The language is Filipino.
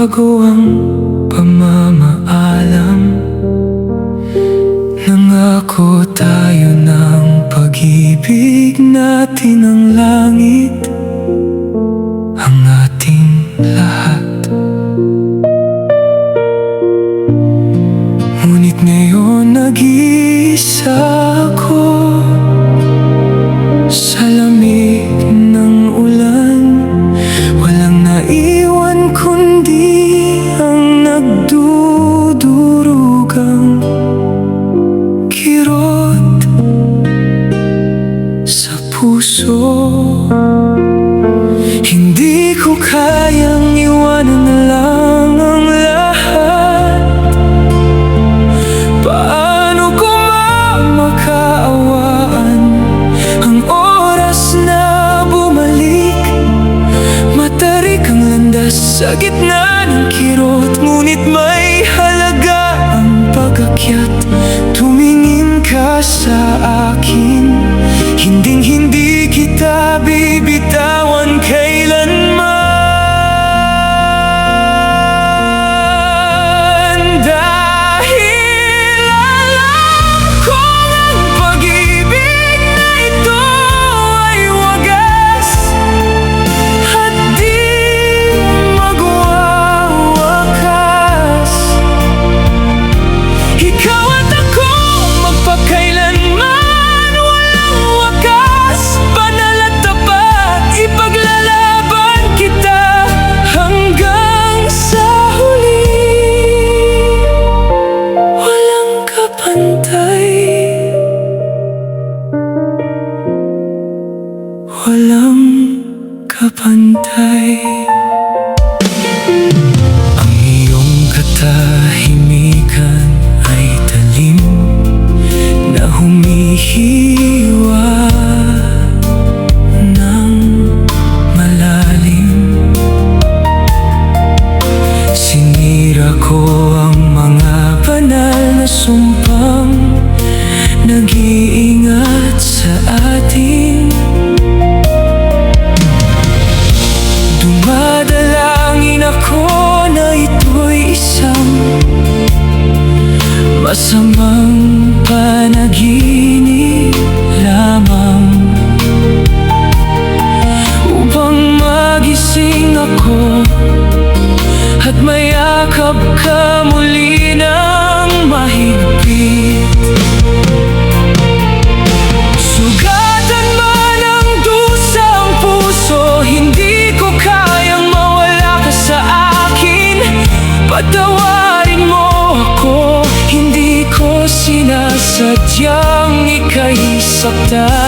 bago ang pamamaalam. Nangako tayo ng pag-ibig natin ang langit, ang ating lahat. Ngunit ngayon nag-iisa ako sa lamig ng ulan. Walang naiwan kundi ang nagdudurugang kirot sa puso. Hindi ko kayang iwanan na lang ang lahat. Paano ko makaawaan ang oras na bumalik? Matarik ang landas sa gitna ng kirot, ngunit may halaga ang pag-akyat. Tumingin ka sa akin, hinding-hindi kita bibitawan kailanman. Dahil alam kong ang pag-ibig na ito ay wagas at di magwawakas. Ikaw at ako magpakailanman walang wakas. Banal at tapat, ipaglalaban kita hanggang sa huli. Walang kapantay, walang kapantay. Ang iyong katahimikan ay talim na humihiwa ng malalim. Sinira ko ang mga banal na sumpang nag-iingat sa atin. Dumadalangin ako na ito'y isang masamang panaginip lamang, upang magising ako at mayakap ka muli ng mahigpit. Sugatan man ang dusa ang puso, hindi ko kayang mawala ka sa akin. Patawarin mo ako, hindi ko sinasadyang ika'y saktan.